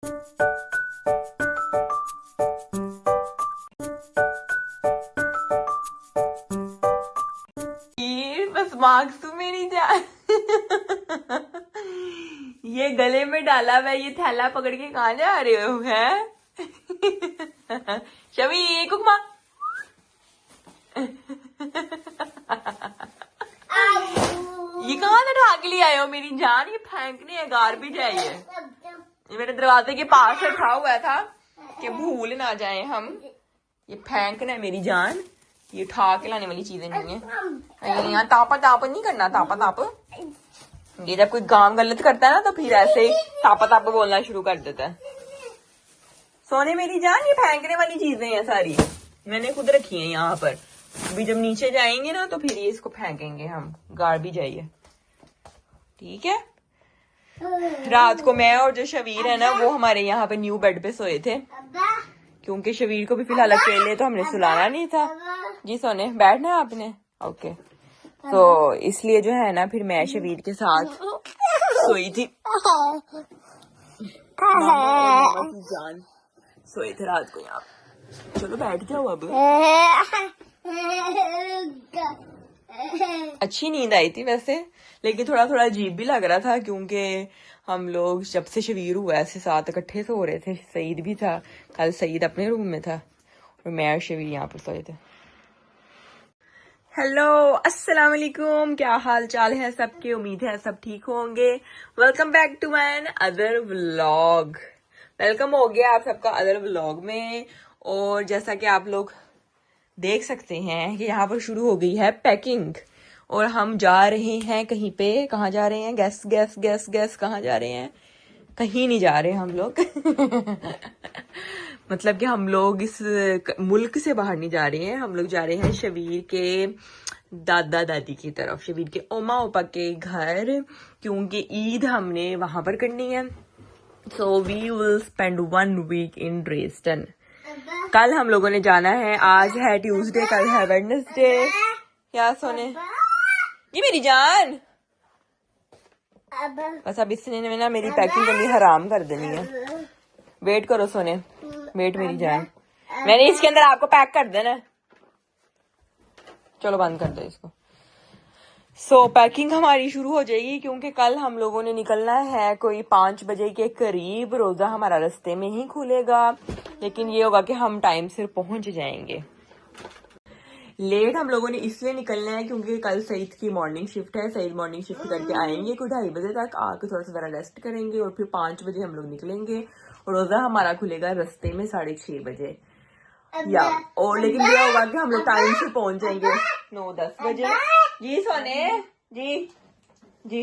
बस मार्क्स तू मेरी जान। ये गले में डाला हुआ ये थैला पकड़ के कहाँ जा रहे हो है? शमी कुकमा ये कहाँ से ढा के लिए आए हो मेरी जान? ये फेंकने है, गार्बेज है ये मेरे दरवाजे के पास रखा हुआ था कि भूल ना जाए हम। ये फेंकना है मेरी जान, ये उठा के लाने वाली चीजें नहीं है। यहाँ तापा ताप नहीं करना, तापा ताप। ये जब कोई काम गलत करता है ना तो फिर ऐसे तापा ताप बोलना शुरू कर देता है। सोने मेरी जान, ये फेंकने वाली चीजें हैं सारी, मैंने खुद रखी है यहाँ पर। अभी जब नीचे जाएंगे ना तो फिर ये इसको फेंकेंगे हम, गार्बेज जाइए, ठीक है। रात को मैं और जो शबीर है ना वो हमारे यहाँ पे न्यू बेड पे सोए थे, क्योंकि शबीर को भी फिलहाल अकेले तो हमने सुलाना नहीं था। जी सोने बैठना है आपने, ओके। तो इसलिए जो है ना फिर मैं शबीर के साथ सोई थी। जान सोए थे रात को यहाँ। चलो बैठ जाओ अब। अच्छी नींद आई थी वैसे, लेकिन थोड़ा थोड़ा अजीब भी लग रहा था, क्योंकि हम लोग जब से शबीर हुआ ऐसे साथ इकट्ठे सो रहे थे। सईद भी था, कल सईद अपने रूम में था और मैं और शबीर यहाँ पर सोए थे। हेलो अस्सलाम वालेकुम, क्या हाल चाल है सबके? उम्मीद है सब ठीक होंगे। Welcome back to my other vlog. Welcome हो गया आप सबका अदर व्लॉग में। और जैसा कि आप लोग देख सकते हैं कि यहाँ पर शुरू हो गई है पैकिंग और हम जा रहे हैं कहीं पे। कहाँ जा रहे हैं? गैस गैस गैस गैस कहाँ जा रहे हैं? कहीं नहीं जा रहे हम लोग। मतलब कि हम लोग इस मुल्क से बाहर नहीं जा रहे हैं, हम लोग जा रहे हैं शबीर के दादा दादी की तरफ, शबीर के ओमा ओपा के घर, क्योंकि ईद हमने वहां पर करनी है। So we will spend 1 week in Dresden. कल हम लोगों ने जाना है, आज है ट्यूसडे, कल है वेडनेसडे। क्या सोने? ये मेरी जान, बस अब इसने ना मेरी पैकिंग करनी हराम कर देनी है। वेट करो सोने, वेट मेरी जान, मैंने इसके अंदर आपको पैक कर देना है। चलो बंद कर दो इसको। सो पैकिंग हमारी शुरू हो जाएगी, क्योंकि कल हम लोगों ने निकलना है कोई 5 बजे के करीब। रोजा हमारा रास्ते में ही खुलेगा, लेकिन ये होगा कि हम टाइम से पहुंच जाएंगे। लेट हम लोगों ने इसलिए निकलना है क्योंकि कल सईद की मॉर्निंग शिफ्ट है। सईद मॉर्निंग शिफ्ट करके आएंगे कोई 2:30 बजे तक, आके थोड़ा सा जरा रेस्ट करेंगे और फिर 5 बजे हम लोग निकलेंगे। और रोजा हमारा खुलेगा रास्ते में 6:30 बजे या और, लेकिन ये होगा कि हम लोग टाइम से पहुंच जाएंगे 9-10 बजे। जी सोने जी जी,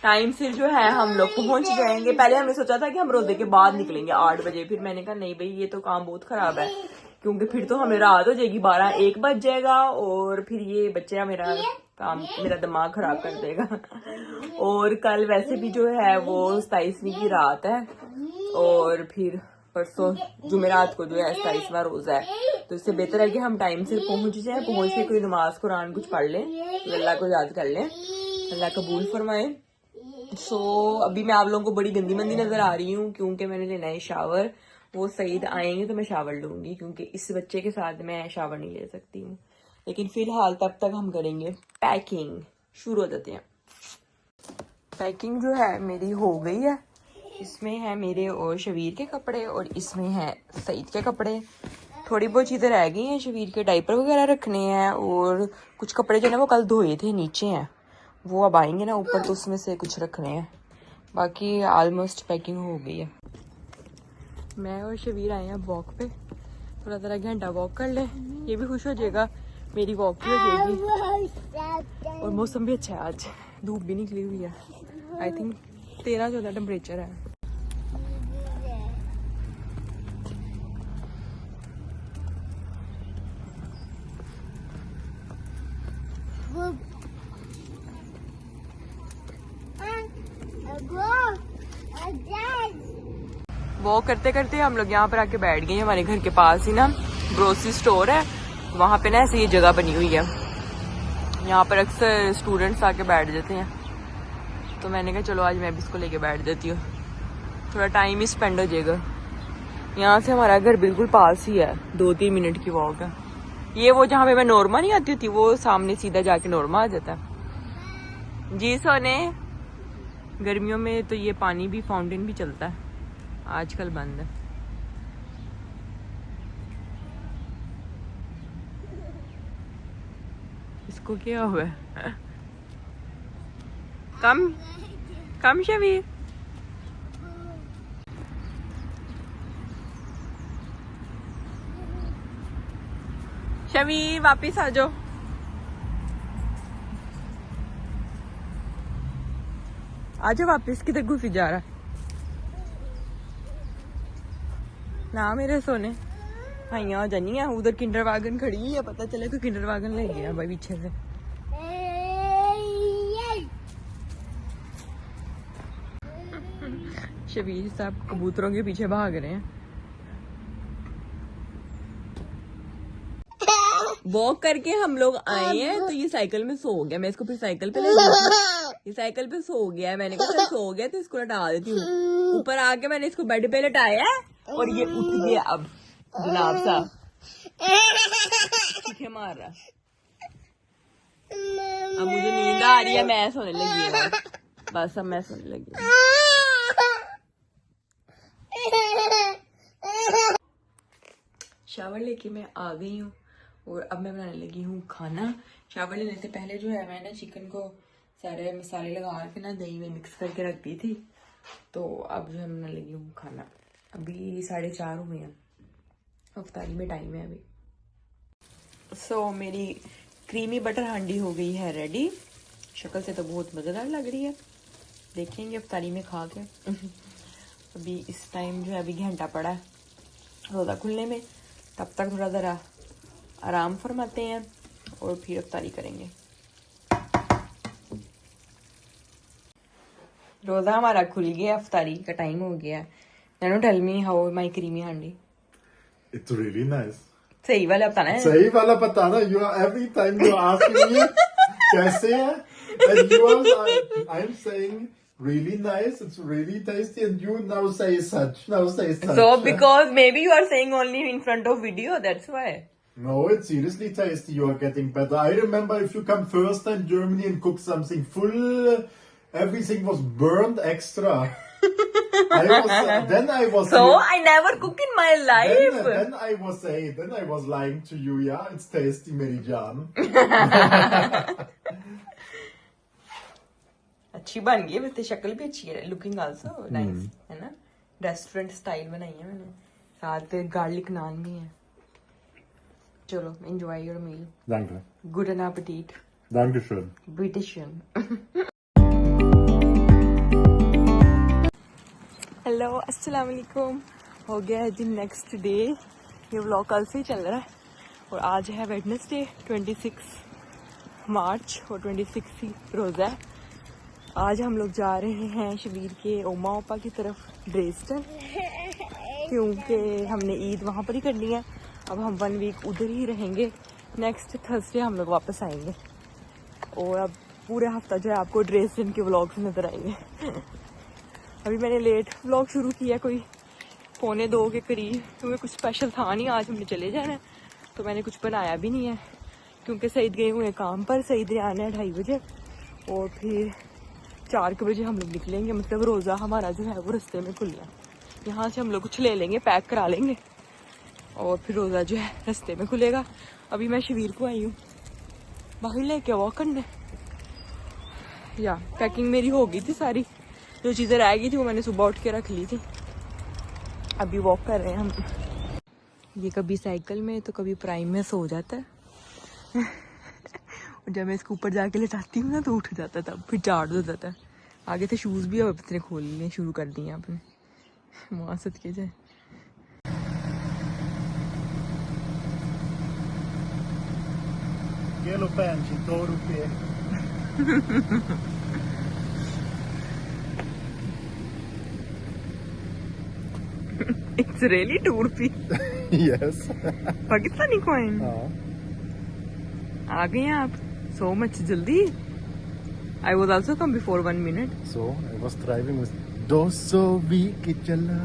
टाइम से जो है हम लोग पहुंच जाएंगे। पहले हमने सोचा था कि हम रोजे के बाद निकलेंगे 8 बजे, फिर मैंने कहा नहीं भाई ये तो काम बहुत खराब है, क्योंकि फिर तो हमें रात हो जाएगी, 12-1 बज जाएगा और फिर ये बच्चा मेरा काम, मेरा दिमाग खराब कर देगा। और कल वैसे भी जो है वो 27वीं की रात है और फिर परसों जुमेरात को जो है 27वां रोजा है। तो इससे बेहतर है कि हम टाइम से पहुंच जाए, पहुंच के कोई नमाज कुरान कुछ पढ़ लें, तो अल्लाह को याद कर लें, अल्लाह कबूल फरमाए। सो अभी मैं आप लोगों को बड़ी गंदी मंदी नजर आ रही हूँ, क्योंकि मैंने लेना है शावर। वो सईद आएंगे तो मैं शावर लूंगी, क्योंकि इस बच्चे के साथ मैं शावर नहीं ले सकती हूँ। लेकिन फिलहाल तब तक हम करेंगे पैकिंग। शुरू हो जाते हैं। पैकिंग जो है मेरी हो गई है। इसमें है मेरे और शबीर के कपड़े और इसमें है सईद के कपड़े। थोड़ी बहुत चीजें रह गई हैं, शबीर के डायपर वगैरह रखने हैं और कुछ कपड़े जो है वो कल धोए थे नीचे हैं, वो अब आएंगे ना ऊपर, तो उसमें से कुछ रखने हैं। बाकी ऑलमोस्ट पैकिंग हो गई है। मैं और शबीर आए हैं वॉक पे, थोड़ा ज़रा घंटा वॉक कर ले, ये भी खुश हो जाएगा, मेरी वॉक भी हो जाएगी। और मौसम भी अच्छा है, आज धूप भी निकली हुई है। आई थिंक 13-14 टेम्परेचर है। वॉक करते करते हम लोग यहाँ पर आके बैठ गए। हमारे घर के पास ही ना ग्रोसरी स्टोर है, वहाँ पे ना ऐसे ये जगह बनी हुई है, यहाँ पर अक्सर स्टूडेंट्स आके बैठ जाते हैं। तो मैंने कहा चलो आज मैं भी इसको लेके बैठ जाती हूँ। थोड़ा टाइम ही स्पेंड हो जाएगा। यहाँ से हमारा घर बिल्कुल पास ही है, 2-3 मिनट की वॉक है। ये वो जहाँ पे मैं नोरमा नहीं आती थी, वो सामने सीधा जाके नोरमा आ जाता है। जी सोने, गर्मियों में तो ये पानी भी फाउंटेन भी चलता है, आजकल बंद है। इसको क्या हुआ है? कम कम शबीर, शबीर वापिस आ जाओ। आजा वापिस, किधर घुसी जा रहा है? ना मेरे सोने, हाँ यहाँ जानी है। उधर किंडर वैगन खड़ी है, पता चले कोई किंडर वैगन ले गया भाई पीछे से। शबीर साहब कबूतरों के पीछे भाग रहे हैं। वॉक करके हम लोग आए हैं तो ये साइकिल में सो गया। मैं इसको फिर साइकिल पे ले गई, ये साइकिल पे सो गया। मैंने कहा चल सो गया तो इसको लटा देती हूँ। ऊपर आके मैंने इसको बेड पे लटाया और ये उठ गया। अब जनाब साहब चीखे मार रहा। अब मुझे नींद आ रही है, मैं सोने लगी हूँ बस। अब मैं सोने लगी हूँ। शावर लेके मैं आ गई हूँ और अब मैं बनाने लगी हूँ खाना। शावर लेने से पहले जो है मैंने चिकन को सारे मसाले लगा के ना दही में मिक्स करके रख दी थी। तो अब जो है बनाने लगी हूँ खाना। अभी 4:30 हुए हैं, अफ्तारी में टाइम है अभी। मेरी क्रीमी बटर हांडी हो गई है रेडी। शक्ल से तो बहुत मज़ेदार लग रही है, देखेंगे अफ्तारी में खा के। अभी इस टाइम जो है अभी घंटा पड़ा है रोज़ा खुलने में, तब तक थोड़ा ज़रा आराम फरमाते हैं और फिर अफ्तारी करेंगे। रोज़ा हमारा खुल गया, अफ्तारी का टाइम हो गया। नैनो tell me how my creamy handi. It's really nice. सही वाला बताना है। सही वाला बताना। You are every time you are asking me कैसे है, and you are I'm saying really nice. It's really tasty, and you now say such. Now say such. So because maybe you are saying only in front of video, that's why. No, it's seriously tasty. You are getting better. I remember if you come first time Germany and cook something full, everything was burnt extra. Then I was. So I never cook in my life. Then I was lying to you. Yeah, it's tasty, Mary Jaan. अच्छी बन गई, वैसे शक्ल भी अच्छी है, looking also nice है ना। रेस्टोरेंट स्टाइल बनाई है मैंने, साथ गार्लिक नान भी है। चलो enjoy your meal. Danke. Guten Appetit. Dankeschön. Bitte schön. Hello अस्सलाम वालेकुम। हो गया है जी नेक्स्ट डे। ये व्लॉग कल से ही चल रहा है और आज है वेडनेसडे 26 मार्च और 26 ही रोज़ा है। आज हम लोग जा रहे हैं शबीर के ओमा ओपा की तरफ ड्रेसडन, क्योंकि हमने ईद वहाँ पर ही करनी है। अब हम 1 वीक उधर ही रहेंगे, नेक्स्ट थर्सडे हम लोग वापस आएंगे और अब पूरे हफ्ता जो है आपको ड्रेसडन के व्लॉग्स नज़र आएंगे। अभी मैंने लेट व्लॉग शुरू किया, कोई 1:45 के करीब, क्योंकि कुछ स्पेशल था नहीं। आज हमने चले जाना है तो मैंने कुछ बनाया भी नहीं है, क्योंकि सईद गए हुए काम पर। सईद आना है 2:30 बजे और फिर 4 बजे हम लोग निकलेंगे। मतलब रोज़ा हमारा जो है वो रास्ते में खुलना है। यहाँ से हम लोग कुछ ले लेंगे, पैक करा लेंगे और फिर रोज़ा जो है रास्ते में खुलेगा। अभी मैं शबीर को आई हूँ बाहर लेके वॉक करने। या पैकिंग मेरी हो गई थी सारी, जो चीज़ें रह गई थी वो मैंने सुबह उठ के रख ली थी। अभी वॉक कर रहे हैं हम। ये कभी साइकिल में तो कभी प्राइम में सो जाता है और जब मैं इसको ऊपर जाके लेटाती हूँ ना तो उठ जाता है, तब फिर चार्ज हो जाता है। आगे से शूज़ भी अब इतने खोलने शुरू कर दिए आपने, मुआसत के जाए। ये लो पैंची 2 रुपये। It's really 2 rupees. Yes. Pakistani coin. हाँ. आ गए हैं आप so much जल्दी। I was also come before 1 minute. So I was driving with 200 की चला।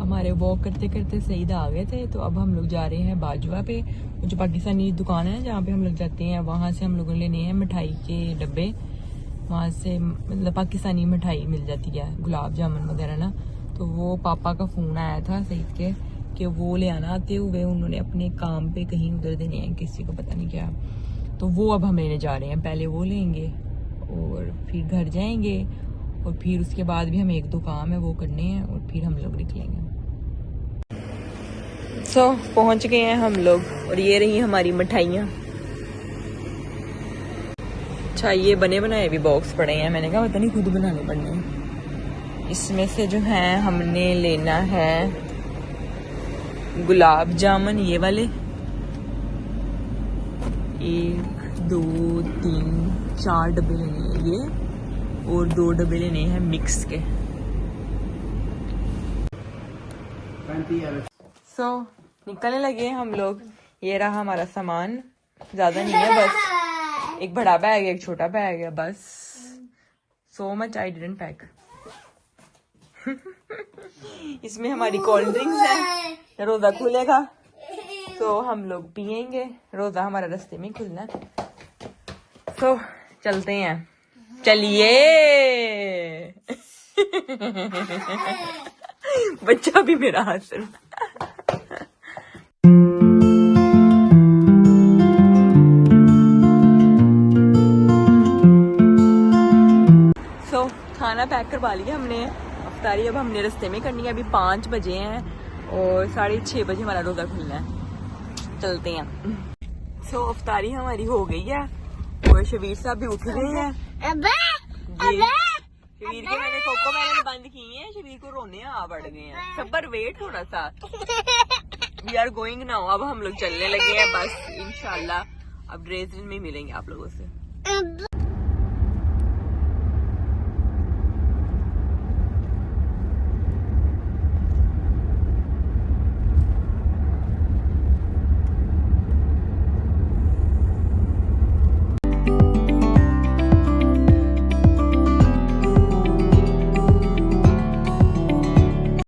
हमारे वॉक करते करते सईद आ गए थे, तो अब हम लोग जा रहे हैं बाजवा पे, जो पाकिस्तानी दुकान है जहाँ पे हम लोग जाते हैं। वहाँ से हम लोगों ने लेने हैं मिठाई के डब्बे। वहाँ से मतलब पाकिस्तानी मिठाई मिल जाती है, गुलाब जामुन वगैरह ना। तो वो पापा का फ़ोन आया था सईद के कि वो ले आना आते हुए, उन्होंने अपने काम पे कहीं उधर देने हैं, किसी को पता नहीं क्या। तो वो अब हम लेने जा रहे हैं। पहले वो लेंगे और फिर घर जाएंगे, और फिर उसके बाद भी हमें एक दो काम है वो करने हैं, और फिर हम लोग निकलेंगे। पहुंच गए हैं हम लोग, और ये रही हमारी मिठाइयाँ। अच्छा, ये बने बनाए भी बॉक्स पड़े हैं, मैंने कहा पता नहीं खुद बनाने पड़ने हैं। इसमें से जो है हमने लेना है गुलाब जामुन, ये वाले 1 2 3 4 डब्बे लेने हैं ये, और 2 डब्बे लेने हैं मिक्स के। निकलने लगे हम लोग। ये रहा हमारा सामान, ज्यादा नहीं है, बस एक बड़ा बैग है, एक छोटा बैग है, बस। So much I didn't pack. इसमें हमारी कोल्ड ड्रिंक्स है, रोजा खुलेगा तो हम लोग पियेंगे। रोजा हमारा रास्ते में खुलना है, तो चलते हैं, चलिए। बच्चा भी मेरा हाथ से खाना पैक करवा लिया हमने। अफ्तारी अब हमने रास्ते में करनी है। अभी 5 बजे हैं और 6:30 बजे हमारा रोजा खुलना है। चलते हैं। अफ्तारी हमारी हो गई है, और शबीर साहब भी उठ गए हैं। शबीर के मैंने कोको मैंने बंद की है, शबीर को रोने आ पड़ गए हैं। सब पर वेट थोड़ा सा। We are going now. अब हम लोग चलने लगे हैं बस, इंशाल्लाह अब ड्रेसडेन में मिलेंगे आप लोगों से।